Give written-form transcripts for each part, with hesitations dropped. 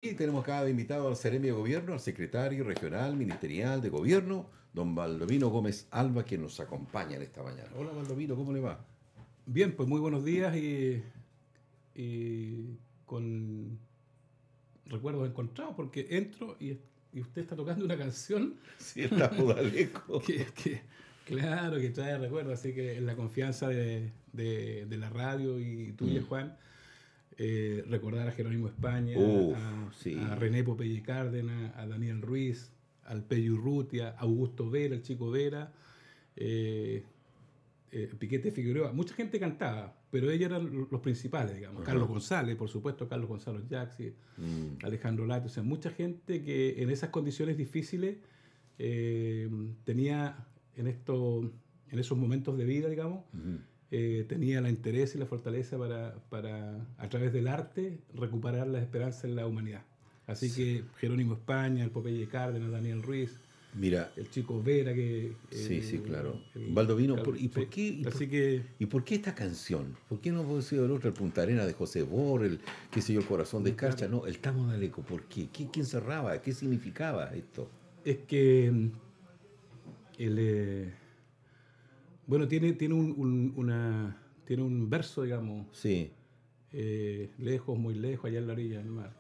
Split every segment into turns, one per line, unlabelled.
Y tenemos acá de invitado al Seremi de Gobierno, al secretario regional ministerial de Gobierno, don Baldomino Gómez Alba, que nos acompaña en esta mañana. Hola Baldomino, ¿cómo le va?
Bien, pues muy buenos días y con recuerdos encontrados porque entro y usted está tocando una canción
Sí, está Budaleco.
que, claro, que trae recuerdos, así que en la confianza de la radio y tuya,
Mm.
Juan, recordar a Jerónimo España,
Uf,
a
sí.
René Popeye Cárdenas, a Daniel Ruiz, al Pello Urrutia, a Augusto Vera, el Chico Vera, eh, Piquete Figueroa, mucha gente cantaba, pero ellos eran los principales, digamos. Carlos
Ajá.
González, por supuesto, Carlos Gonzalo Jackson,
Mm.
Alejandro Lati, o sea, mucha gente que en esas condiciones difíciles tenía en esos momentos de vida, digamos,
Ujú.
tenía la interés y la fortaleza a través del arte, recuperar la esperanza en la humanidad. Así
Sí.
que Jerónimo España, el Popeye Cárdenas, Daniel Ruiz,
Mira,
el Chico Vera,
sí, sí, claro. Baldomino, ¿y por
sí.
qué,
Así que
y por qué esta canción? ¿Por qué no puede ser el otro, el Punta Arenas de José Bor, el, qué sé yo, el Corazón de Escarcha?
claro,
No, el Tamo de Aleco, ¿por qué? ¿Quién cerraba? ¿Qué significaba esto?
es que el, bueno, tiene un verso, digamos,
Sí,
lejos, muy lejos, allá en la orilla del mar.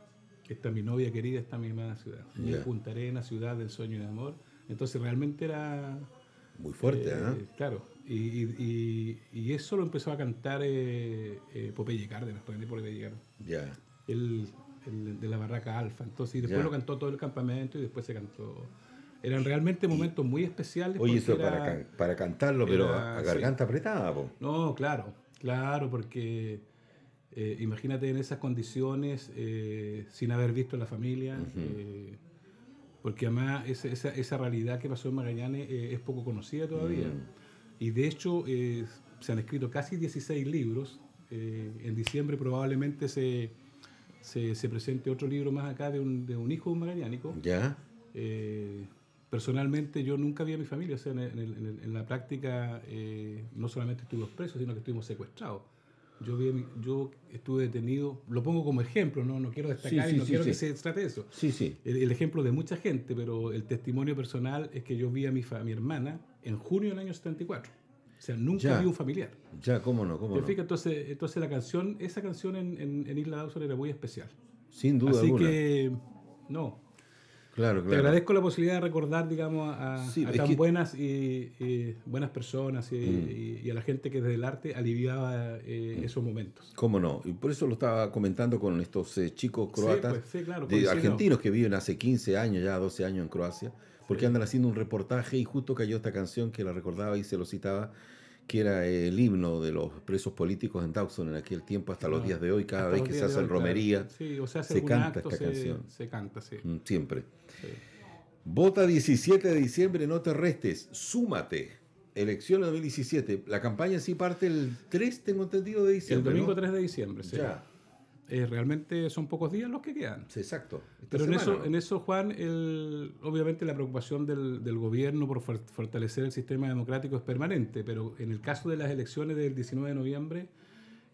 Está mi novia querida, está mi amada ciudad.
ya.
Punta Arenas, ciudad del sueño y de amor. Entonces realmente era,
Muy fuerte, ¿ah?
claro, y eso lo empezó a cantar Popeye Cárdenas, René Popeye Cárdenas.
Ya,
el, el de la Barraca Alfa. Entonces, y después lo
ya.
cantó todo el campamento y después se cantó. Eran realmente
Y,
momentos muy especiales
oye,
porque
eso para, para cantarlo, pero a
sí.
garganta apretada, po.
No, claro, claro, porque imagínate en esas condiciones, sin haber visto a la familia,
Ujú.
porque además esa realidad que pasó en Magallanes es poco conocida todavía.
Mm.
Y de hecho se han escrito casi 16 libros. En diciembre probablemente se presente otro libro más acá de un hijo de un magallánico.
¿Ya?
Eh, Personalmente yo nunca vi a mi familia, o sea, en la práctica no solamente estuvimos presos, sino que estuvimos secuestrados. Yo estuve detenido, lo pongo como ejemplo, no quiero
Sí,
destacar y
sí,
no
sí,
quiero que
sí.
se trate de eso.
Sí, sí.
El ejemplo de mucha gente, pero el testimonio personal es que yo vi a mi hermana en junio del año 74. O sea, nunca vi
Ya,
un familiar.
ya, cómo no, cómo
¿Te
no.
fijas? Entonces esa canción en Isla Dawson era muy especial.
Sin duda
Así
alguna.
que, no,
Claro,
te
claro.
agradezco la posibilidad de recordar, digamos,
Sí,
a
es
tan
que.
buenas y buenas personas
Mm.
y a la gente que desde el arte aliviaba esos momentos.
¿Cómo no? Y por eso lo estaba comentando con estos chicos
Sí,
croatas,
pues, sí, claro,
de
coincidió.
argentinos que viven hace 15 años, ya 12 años en Croacia, porque
Sí.
andan haciendo un reportaje y justo cayó esta canción que la recordaba y se lo citaba, que era el himno de los presos políticos en Dawson en aquel tiempo hasta los
No,
días de hoy, cada
hasta
vez
los
que se
días de
hacen
hoy, claro.
romería,
Sí, o se hace
se
algún
canta
acto,
esta canción.
se canta, sí.
Siempre.
Sí.
Vota 17 de diciembre, no te restes, súmate. Elecciones 2017. La campaña sí parte el 3, tengo entendido, de
El
diciembre,
domingo
¿no?
3 de diciembre, sí.
Ya,
Realmente son pocos días los que quedan.
sí, exacto. Esta
Pero
semana, ¿no?
en eso Juan, obviamente la preocupación del gobierno por fortalecer el sistema democrático es permanente, pero en el caso de las elecciones del 19 de noviembre,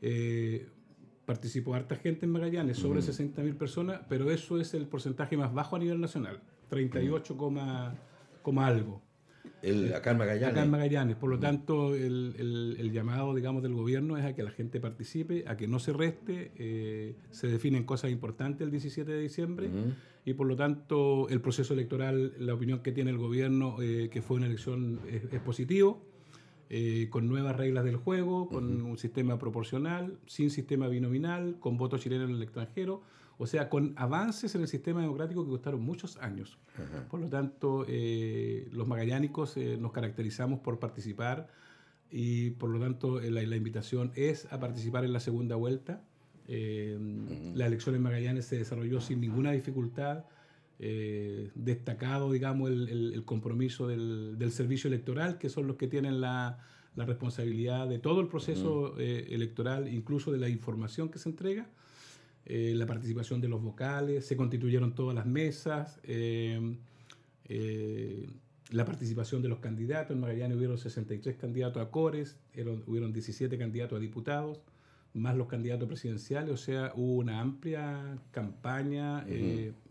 eh, participó harta gente en Magallanes, sobre
Ujú,
60.000 personas, pero eso es el porcentaje más bajo a nivel nacional,
ujú.
38, coma algo.
Acá en
Acá en
Magallanes.
Magallanes. Por lo
Ujú,
tanto, el llamado, digamos, del gobierno es a que la gente participe, a que no se reste. Se definen cosas importantes el 17 de diciembre
ujú,
y, por lo tanto, el proceso electoral, la opinión que tiene el gobierno, que fue una elección, es positivo, con nuevas reglas del juego,
ujú.
con un sistema proporcional, sin sistema binominal, con voto chileno en el extranjero, o sea, con avances en el sistema democrático que costaron muchos años.
Ajá.
Por lo tanto, los magallánicos nos caracterizamos por participar y por lo tanto la invitación es a participar en la segunda vuelta. Eh,
Ujú,
la elección en Magallanes se desarrolló sin ninguna dificultad. Destacado, digamos, el compromiso del servicio electoral, que son los que tienen la responsabilidad de todo el
ujú.
proceso electoral, incluso de la información que se entrega, la participación de los vocales, se constituyeron todas las mesas, eh, la participación de los candidatos. En Magallanes hubieron 63 candidatos a cores, hubieron 17 candidatos a diputados, más los candidatos presidenciales, o sea, hubo una amplia campaña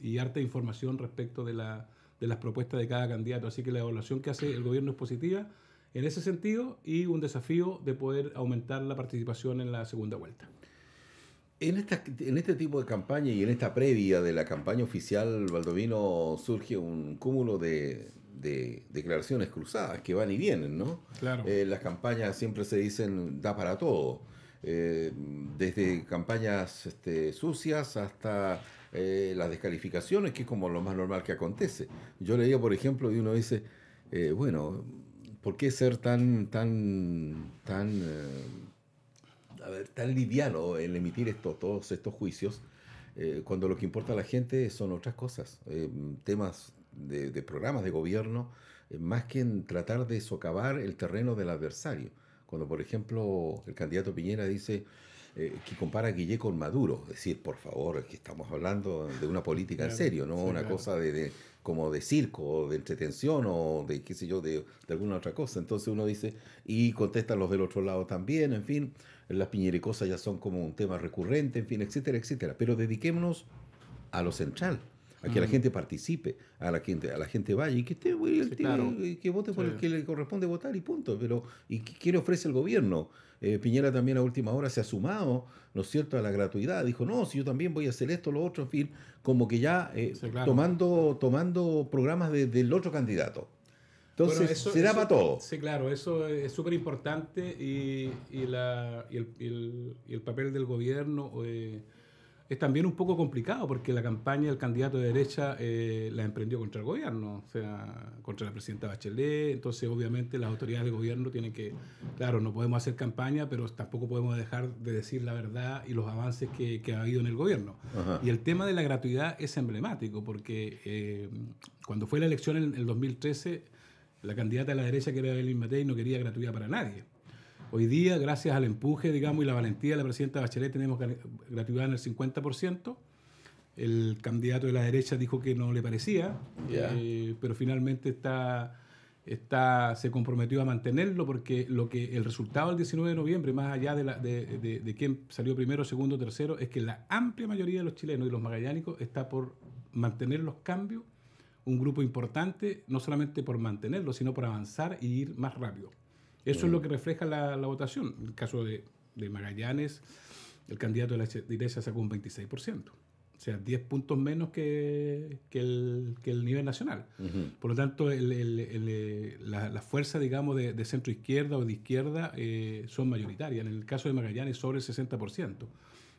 y harta información respecto de las propuestas de cada candidato. Así que la evaluación que hace el gobierno es positiva en ese sentido y un desafío de poder aumentar la participación en la segunda vuelta.
En este tipo de campaña y en esta previa de la campaña oficial, Baldovino, surge un cúmulo de declaraciones cruzadas que van y vienen, ¿no?
Claro.
Las campañas siempre se dicen da para todo. Desde campañas sucias hasta las descalificaciones, que es como lo más normal que acontece. Yo leía, por ejemplo, y uno dice, bueno, ¿por qué ser tan liviano en emitir todos estos juicios cuando lo que importa a la gente son otras cosas? Temas de programas de gobierno, más que en tratar de socavar el terreno del adversario. Cuando, por ejemplo, el candidato Piñera dice que compara a Guillé con Maduro, es decir, por favor, es que estamos hablando de una política en serio, no una cosa como de circo, o de entretención, o de qué sé yo, de alguna otra cosa. Entonces uno dice, y contestan los del otro lado también, en fin, las piñericosas ya son como un tema recurrente, en fin, etcétera, etcétera. Pero dediquémonos a lo central, a que la gente participe, a la gente vaya y que esté que vote por el que le corresponde votar y punto. Pero ¿y qué le ofrece el gobierno? Piñera también a última hora se ha sumado, ¿no es cierto?, a la gratuidad. Dijo, no, si yo también voy a hacer esto, lo otro, en fin, como que ya tomando programas del otro candidato. Entonces,
bueno,
se da para todo.
Sí, claro, eso es súper importante y el papel del gobierno es también un poco complicado porque la campaña del candidato de derecha la emprendió contra el gobierno, o sea, contra la presidenta Bachelet. Entonces, obviamente, las autoridades de gobierno tienen que, claro, no podemos hacer campaña, pero tampoco podemos dejar de decir la verdad y los avances que ha habido en el gobierno. Ajá. Y el tema de la gratuidad es emblemático porque cuando fue la elección en el 2013, la candidata de la derecha, que era Evelyn Matei, no quería gratuidad para nadie. Hoy día, gracias al empuje, digamos, y la valentía de la presidenta Bachelet, tenemos gratuidad en el 50%. El candidato de la derecha dijo que no le parecía, pero finalmente se comprometió a mantenerlo porque el resultado del 19 de noviembre, más allá de quién salió primero, segundo, tercero, es que la amplia mayoría de los chilenos y los magallánicos está por mantener los cambios. Un grupo importante, no solamente por mantenerlo, sino por avanzar y ir más rápido. Eso es lo que refleja la votación. En el caso de Magallanes, el candidato de la derecha sacó un 26%. O sea, 10 puntos menos que el nivel nacional. Por lo tanto, la fuerza, digamos, de centro izquierda o de izquierda son mayoritarias. En el caso de Magallanes, sobre el 60%.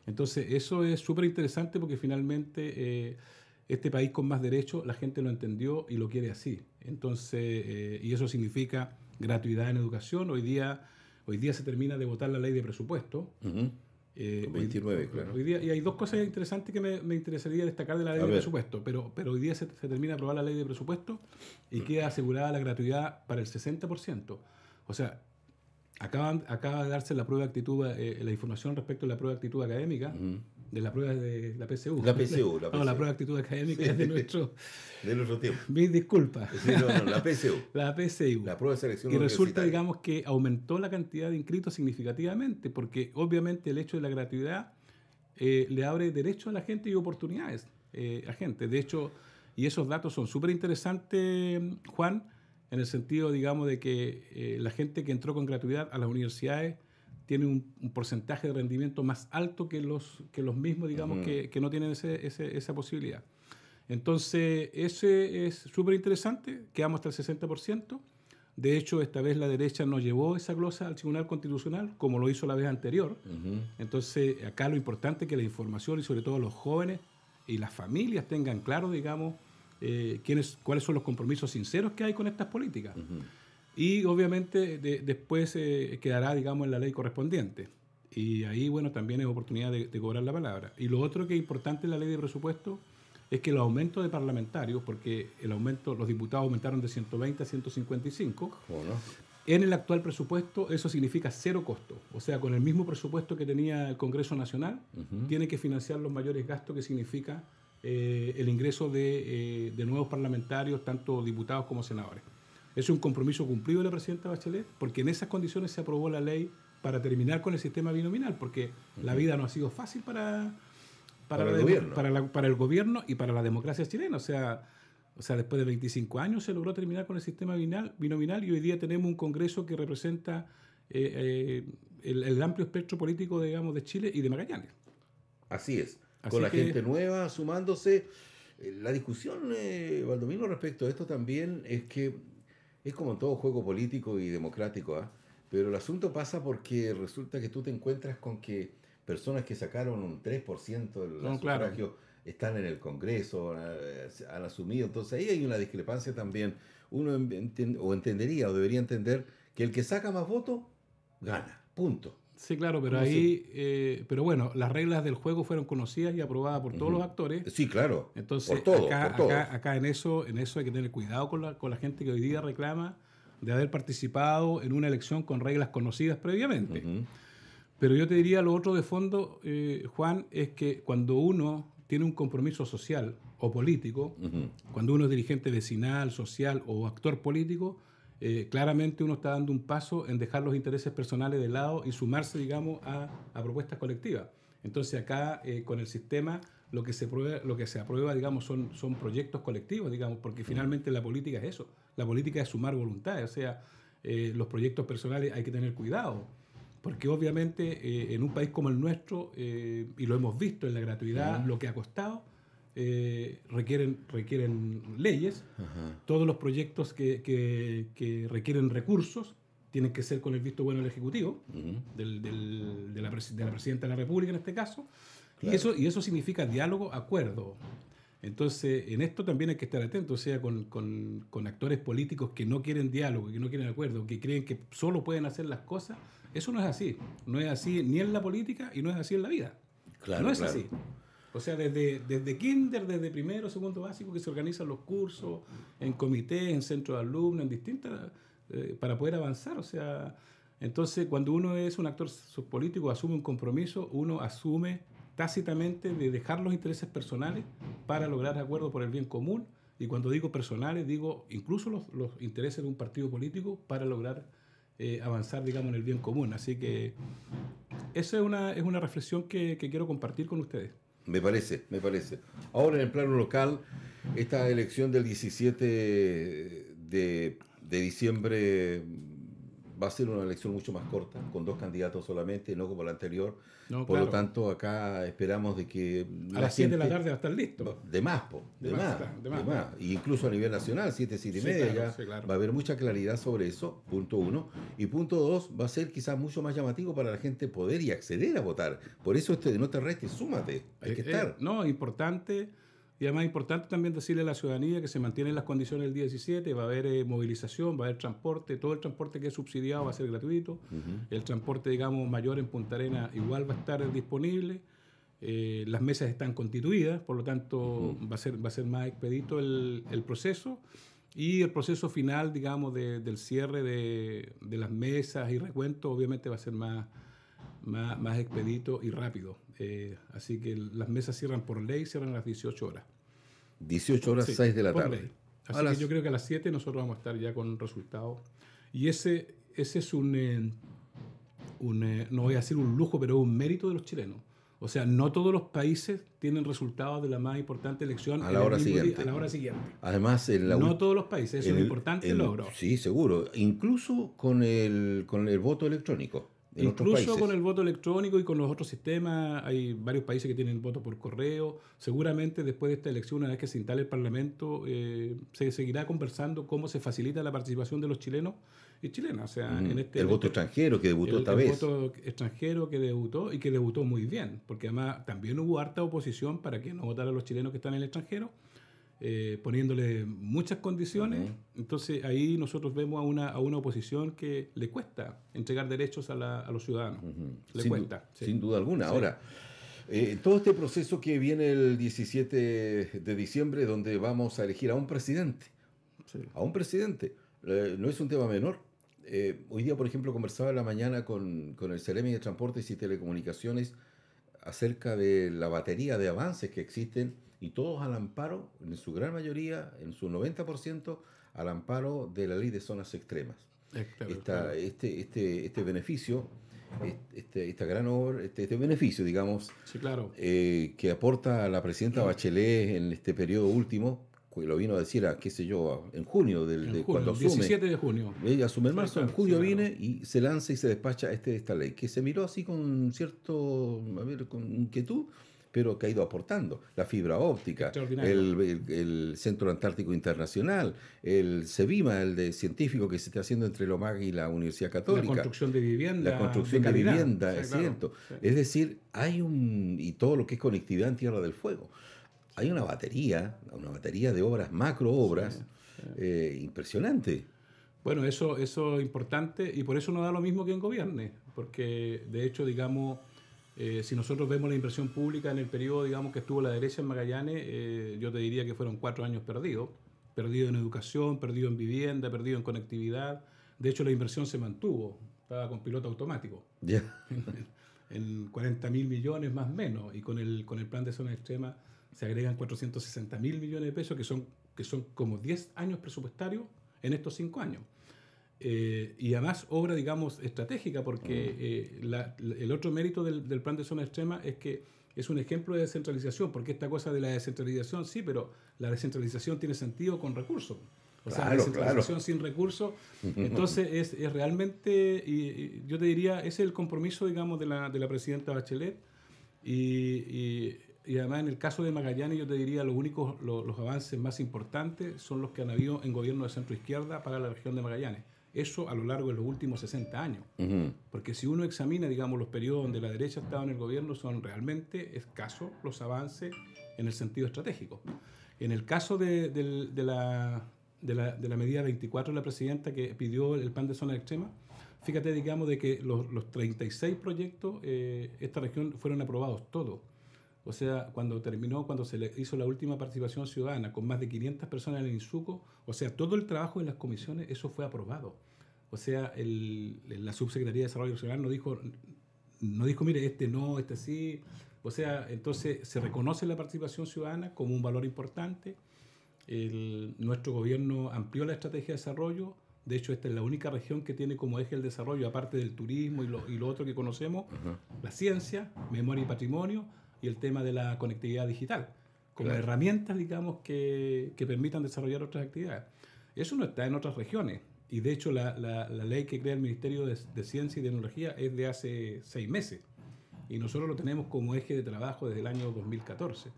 Entonces, eso es súper interesante porque finalmente este país con más derechos, la gente lo entendió y lo quiere así. Entonces, y eso significa gratuidad en educación. Hoy día se termina de votar la ley de presupuesto.
29, claro.
Hoy día, y hay dos cosas interesantes que me interesaría destacar de la ley de presupuesto, pero hoy día se termina de aprobar la ley de presupuesto y queda asegurada la gratuidad para el 60%. O sea, acaba de darse la prueba de actitud, la información respecto a la prueba de actitud académica, de la prueba de la PSU.
La PSU.
No, la prueba de actitud académica es de nuestro...
Del otro tiempo.
Mis disculpas.
Sí, no, la PSU.
La PSU.
La prueba de selección
y resulta, digamos, que aumentó la cantidad de inscritos significativamente, porque obviamente el hecho de la gratuidad le abre derechos a la gente y oportunidades a gente. De hecho, y esos datos son súper interesantes, Juan, en el sentido, digamos, de que la gente que entró con gratuidad a las universidades tiene un porcentaje de rendimiento más alto que los mismos, digamos, que no tienen esa posibilidad. Entonces, ese es súper interesante, quedamos hasta el 60%. De hecho, esta vez la derecha nos llevó esa glosa al Tribunal Constitucional, como lo hizo la vez anterior. Entonces, acá lo importante es que la información y sobre todo los jóvenes y las familias tengan claro, digamos, cuáles son los compromisos sinceros que hay con estas políticas. Y obviamente después quedará, digamos, en la ley correspondiente. Y ahí, bueno, también es oportunidad de cobrar la palabra. Y lo otro que es importante en la ley de presupuesto es que el aumento de parlamentarios, porque los diputados aumentaron de 120 a 155, bueno, en el actual presupuesto eso significa cero costo. O sea, con el mismo presupuesto que tenía el Congreso Nacional, tiene que financiar los mayores gastos que significa el ingreso de nuevos parlamentarios, tanto diputados como senadores. Es un compromiso cumplido de la presidenta Bachelet, porque en esas condiciones se aprobó la ley para terminar con el sistema binominal, porque la vida no ha sido fácil para el gobierno y para la democracia chilena. O sea, después de 25 años se logró terminar con el sistema binominal y hoy día tenemos un Congreso que representa el amplio espectro político, digamos, de Chile y de Magallanes.
Así es, con la gente nueva sumándose. La discusión, Valdomiro, respecto a esto también es que es como en todo juego político y democrático, ¿eh? Pero el asunto pasa porque resulta que tú te encuentras con que personas que sacaron un 3% del sufragio están en el Congreso, han asumido. Entonces ahí hay una discrepancia también. Uno entendería o debería entender que el que saca más votos gana, punto.
Sí, claro, pero pero bueno, las reglas del juego fueron conocidas y aprobadas por todos los actores.
Sí, claro.
Entonces, acá en eso hay que tener cuidado con la gente que hoy día reclama de haber participado en una elección con reglas conocidas previamente. Pero yo te diría, lo otro de fondo, Juan, es que cuando uno tiene un compromiso social o político, cuando uno es dirigente vecinal, social o actor político, claramente uno está dando un paso en dejar los intereses personales de lado y sumarse, digamos, a propuestas colectivas. Entonces acá, con el sistema, lo que se aprueba, digamos, son proyectos colectivos, digamos, porque finalmente la política es eso. La política es sumar voluntades. O sea, los proyectos personales hay que tener cuidado, porque obviamente en un país como el nuestro, y lo hemos visto en la gratuidad, lo que ha costado, requieren leyes. Todos los proyectos que requieren recursos tienen que ser con el visto bueno del Ejecutivo, de la Presidenta de la República en este caso. Claro. Y eso significa diálogo, acuerdo. Entonces, en esto también hay que estar atentos, o sea, con actores políticos que no quieren diálogo, que no quieren acuerdo, que creen que solo pueden hacer las cosas. Eso no es así. No es así ni en la política y no es así en la vida.
Claro,
no es así. O sea, desde kinder, desde primero, segundo básico, que se organizan los cursos en comités, en centros de alumnos, en distintas, para poder avanzar. O sea, entonces, cuando uno es un actor político, asume un compromiso, uno asume tácitamente de dejar los intereses personales para lograr acuerdos por el bien común. Y cuando digo personales, digo incluso los intereses de un partido político para lograr avanzar, digamos, en el bien común. Así que esa es una reflexión que quiero compartir con ustedes.
Me parece. Ahora, en el plano local, esta elección del 17 de diciembre va a ser una elección mucho más corta, con 2 candidatos solamente, no como la anterior. Por lo tanto, acá esperamos de que
a las 7 de la tarde va a estar listo.
De más. Y incluso a nivel nacional, 7 y media, va a haber mucha claridad sobre eso, punto 1. Y punto 2, va a ser quizás mucho más llamativo para la gente poder y acceder a votar. Por eso no te restes, súmate, hay que estar.
Importante. Y además es importante también decirle a la ciudadanía que se mantienen las condiciones del día 17, va a haber movilización, va a haber transporte, todo el transporte que es subsidiado va a ser gratuito, el transporte, digamos, mayor en Punta Arenas igual va a estar disponible, las mesas están constituidas, por lo tanto va a ser más expedito el proceso, y el proceso final, digamos, del cierre de las mesas y recuento obviamente va a ser más expedito y rápido. Así que las mesas cierran por ley, cierran a las 18 horas.
18 horas, 6 de la tarde.
Ley. Así que yo creo que a las 7 nosotros vamos a estar ya con resultados. Y ese es no voy a decir un lujo, pero un mérito de los chilenos. O sea, no todos los países tienen resultados de la más importante elección
a la hora siguiente. Además,
no todos los países, es un importante logro.
Sí, seguro. Incluso con el voto electrónico.
Incluso con el voto electrónico y con los otros sistemas, hay varios países que tienen voto por correo. Seguramente después de esta elección, una vez que se instale el Parlamento, se seguirá conversando cómo se facilita la participación de los chilenos y chilenas. O sea,
el voto extranjero que debutó esta vez.
El voto extranjero que debutó y que debutó muy bien, porque además también hubo harta oposición para que no votaran los chilenos que están en el extranjero. Poniéndole muchas condiciones. Entonces ahí nosotros vemos a una oposición que le cuesta entregar derechos a los ciudadanos. Le cuesta.
Sin duda alguna. Sí. Ahora, todo este proceso que viene el 17 de diciembre, donde vamos a elegir a un presidente. Sí. A un presidente. No es un tema menor. Hoy día, por ejemplo, conversaba en la mañana con el Ceremi de Transportes y Telecomunicaciones acerca de la batería de avances que existen, y todos al amparo, en su gran mayoría, en su 90%, al amparo de la ley de zonas extremas. Este beneficio esta gran obra, este beneficio, digamos,
Sí, claro.
que aporta la presidenta Bachelet en este periodo último, que lo vino a decir, qué sé yo, en junio,
En
de
junio,
cuando
el
asume.
17 de junio.
Ella asume en
Sí,
marzo, en
claro, sí,
julio
claro.
viene y se lanza y se despacha esta ley, que se miró así con cierto, con inquietud, pero que ha ido aportando. La fibra óptica,
Extraordinario.
el Centro Antártico Internacional, el CEVIMA, el de científico que se está haciendo entre Lomag y la Universidad
La
Católica,
construcción de
la
vivienda de
construcción de
calidad.
vivienda,
Sí,
es
claro.
cierto.
Sí,
Es decir, y todo lo que es conectividad en Tierra del Fuego.
sí,
Hay una batería de obras, macro
sí,
obras,
sí.
impresionante.
Bueno, eso es importante y por eso no da lo mismo que en gobierne, porque de hecho, digamos, si nosotros vemos la inversión pública en el periodo, digamos, que estuvo la derecha en Magallanes, yo te diría que fueron 4 años perdidos, perdido en educación, perdido en vivienda, perdido en conectividad. De hecho, la inversión se mantuvo, estaba con piloto automático,
Ya.
en 40.000 millones más o menos, y con el plan de zona extrema se agregan 460.000 millones de pesos, que son como 10 años presupuestarios en estos 5 años. Y además obra, digamos, estratégica, porque el otro mérito del plan de zona extrema es que es un ejemplo de descentralización, porque esta cosa de la descentralización, sí, pero la descentralización tiene sentido con recursos. O sea,
Claro, claro.
descentralización sin recursos, entonces es realmente, y yo te diría, ese es el compromiso, digamos, de la presidenta Bachelet, y además en el caso de Magallanes yo te diría los avances más importantes son los que han habido en gobierno de centro izquierda para la región de Magallanes. Eso a lo largo de los últimos 60 años.
Ujú.
Porque si uno examina, digamos, los periodos donde la derecha estaba en el gobierno, son realmente escasos los avances en el sentido estratégico. En el caso de la medida 24 de la presidenta que pidió el plan de zona extrema, fíjate, digamos, de que los 36 proyectos, esta región fueron aprobados todos. O sea, cuando se le hizo la última participación ciudadana con más de 500 personas en el INSUCO, o sea, todo el trabajo en las comisiones, eso fue aprobado. O sea, la Subsecretaría de Desarrollo Regional no dijo, mire, este no, este sí. O sea, entonces se reconoce la participación ciudadana como un valor importante. Nuestro gobierno amplió la estrategia de desarrollo. De hecho, esta es la única región que tiene como eje el desarrollo, aparte del turismo y lo otro que conocemos, la ciencia, memoria y patrimonio, y el tema de la conectividad digital, como
Claro.
herramientas, digamos, que permitan desarrollar otras actividades. Eso no está en otras regiones. Y de hecho, la ley que crea el Ministerio de Ciencia y Tecnología es de hace 6 meses. Y nosotros lo tenemos como eje de trabajo desde el año 2014.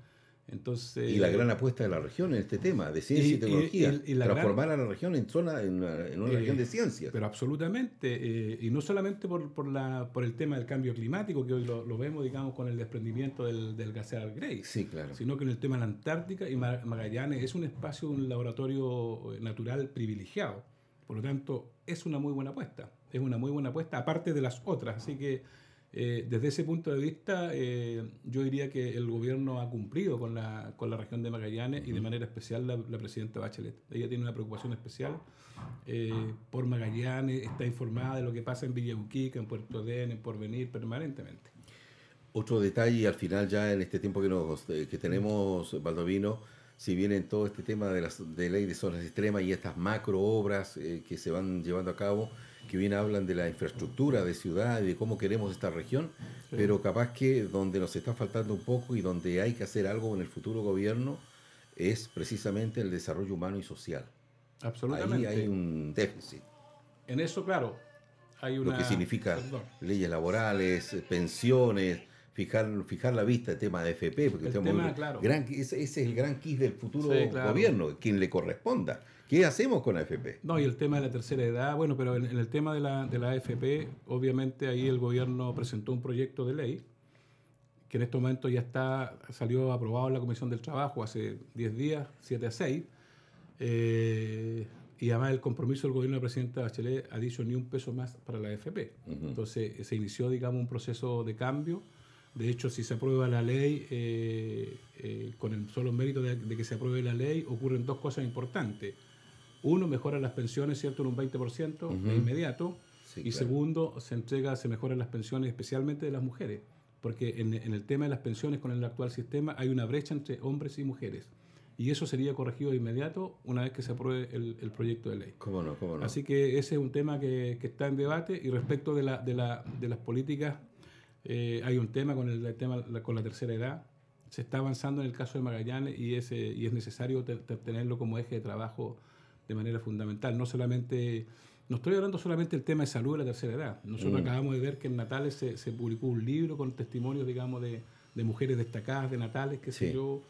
Entonces,
Y la gran apuesta de la región en este tema, de ciencia y, tecnología,
y la
transformar a la región en una región de ciencias.
pero absolutamente, y no solamente por el tema del cambio climático, que hoy lo vemos, digamos, con el desprendimiento del glaciar Grey,
Sí, claro.
sino que en el tema de la Antártica, y Magallanes es un espacio, un laboratorio natural privilegiado. Por lo tanto, es una muy buena apuesta. Es una muy buena apuesta, aparte de las otras. Así que, desde ese punto de vista, yo diría que el gobierno ha cumplido con la región de Magallanes y de manera especial la presidenta Bachelet. Ella tiene una preocupación especial por Magallanes, está informada de lo que pasa en Villa Uquica, en Puerto Ordaz, en Porvenir, permanentemente.
Otro detalle, al final ya en este tiempo que tenemos, Baldovino, si bien en todo este tema de ley de zonas extremas y estas macro obras que se van llevando a cabo, que bien hablan de la infraestructura de ciudad y de cómo queremos esta región,
Sí.
pero capaz que donde nos está faltando un poco y donde hay que hacer algo en el futuro gobierno es precisamente el desarrollo humano y social. Ahí
Absolutamente.
hay un déficit,
En eso, claro, hay
lo que
una...
significa
Perdón.
leyes laborales, pensiones, fijar la vista, el tema de FP, porque
El
estamos
tema, claro.
ese es el gran quiz del futuro
Sí, claro.
gobierno, quien le corresponda. ¿Qué hacemos con la FP?
No, y el tema de la tercera edad, bueno, pero en el tema de la AFP, obviamente ahí el gobierno presentó un proyecto de ley que en este momento ya salió aprobado en la Comisión del Trabajo hace 10 días, 7 a 6, y además el compromiso del gobierno de la presidenta Bachelet ha dicho ni un peso más para la AFP. Entonces se inició, digamos, un proceso de cambio. De hecho, si se aprueba la ley, con el solo mérito de que se apruebe la ley, ocurren dos cosas importantes. Uno, mejora las pensiones, ¿cierto?, en un 20% de inmediato.
Sí,
Y
claro.
segundo, se mejoran las pensiones, especialmente de las mujeres. Porque en el tema de las pensiones con el actual sistema hay una brecha entre hombres y mujeres. y eso sería corregido de inmediato una vez que se apruebe el proyecto de ley.
¿Cómo no? ¿Cómo no?
Así que ese es un tema que está en debate. Y respecto de las políticas, hay un tema con la tercera edad. Se está avanzando en el caso de Magallanes y es necesario tenerlo como eje de trabajo de manera fundamental. No estoy hablando solamente del tema de salud de la tercera edad. Nosotros acabamos de ver que en Natales se publicó un libro con testimonios, digamos, de mujeres destacadas de Natales, qué sé yo,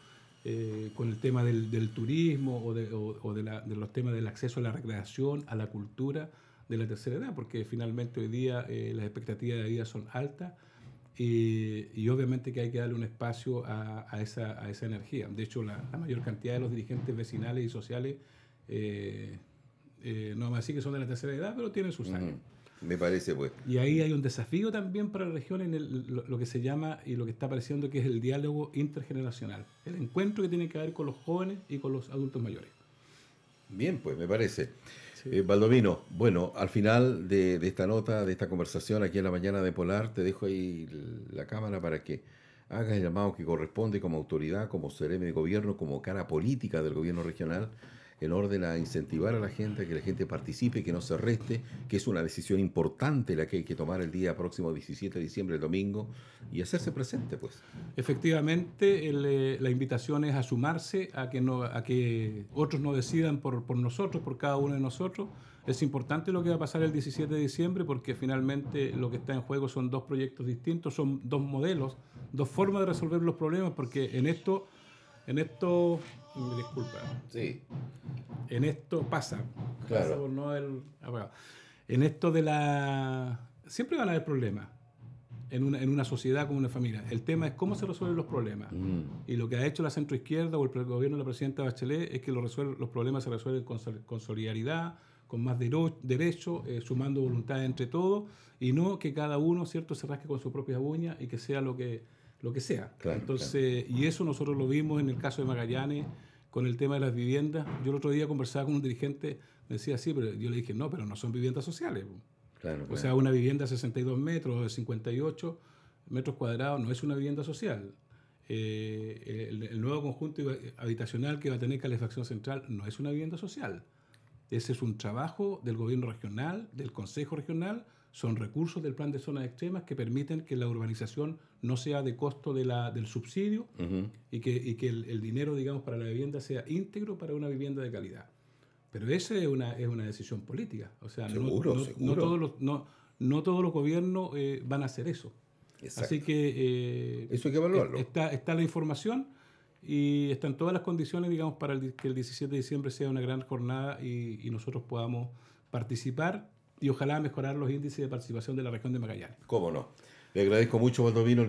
con el tema del turismo o de los temas del acceso a la recreación, a la cultura de la tercera edad, porque finalmente hoy día las expectativas de vida son altas y obviamente que hay que darle un espacio a esa energía. De hecho, la mayor cantidad de los dirigentes vecinales y sociales, no vamos a decir que son de la tercera edad, pero tienen sus años.
Me parece, pues.
Y ahí hay un desafío también para la región en lo que se llama y lo que está apareciendo, que es el diálogo intergeneracional. El encuentro que tiene que ver con los jóvenes y con los adultos mayores.
Bien, pues, me parece.
Sí.
Baldovino, bueno, al final de esta nota, de esta conversación aquí en la mañana de Polar, te dejo ahí la cámara para que hagas el llamado que corresponde como autoridad, como CRM de gobierno, como cara política del gobierno regional, en orden a incentivar a la gente, a que la gente participe, que no se reste, que es una decisión importante la que hay que tomar el día próximo 17 de diciembre, el domingo, y hacerse presente, pues.
Efectivamente, la invitación es a sumarse, a que otros no decidan por nosotros, por cada uno de nosotros. Es importante lo que va a pasar el 17 de diciembre porque finalmente lo que está en juego son dos proyectos distintos, son dos modelos, dos formas de resolver los problemas, porque en esto, disculpa.
Sí.
En esto pasa.
Claro.
Pasa por no haber apagado. En esto siempre van a haber problemas en una sociedad como una familia. El tema es cómo se resuelven los problemas. Y lo que ha hecho la centroizquierda o el gobierno de la presidenta Bachelet es que los problemas se resuelven con solidaridad, con más derecho, sumando voluntad entre todos, y no que cada uno, ¿cierto?, se rasque con su propia uña y que sea lo que sea.
Claro,
entonces, claro. Y eso nosotros lo vimos en el caso de Magallanes, con el tema de las viviendas. Yo el otro día conversaba con un dirigente, me decía, sí, pero yo le dije, no, pero no son viviendas sociales.
Claro,
o sea, una vivienda de 62 metros o de 58 metros cuadrados no es una vivienda social. El nuevo conjunto habitacional que va a tener calefacción central no es una vivienda social. Ese es un trabajo del gobierno regional, del consejo regional, son recursos del plan de zonas extremas que permiten que la urbanización no sea de costo del subsidio y que el dinero, digamos, para la vivienda sea íntegro para una vivienda de calidad. Pero esa es una decisión política. O sea,
seguro.
No todos los gobiernos van a hacer eso.
Exacto.
Así que
eso hay que evaluarlo.
Está la información y están todas las condiciones, digamos, para que el 17 de diciembre sea una gran jornada y nosotros podamos participar y ojalá mejorar los índices de participación de la región de Magallanes.
¿Cómo no? Le agradezco mucho, Baldovino,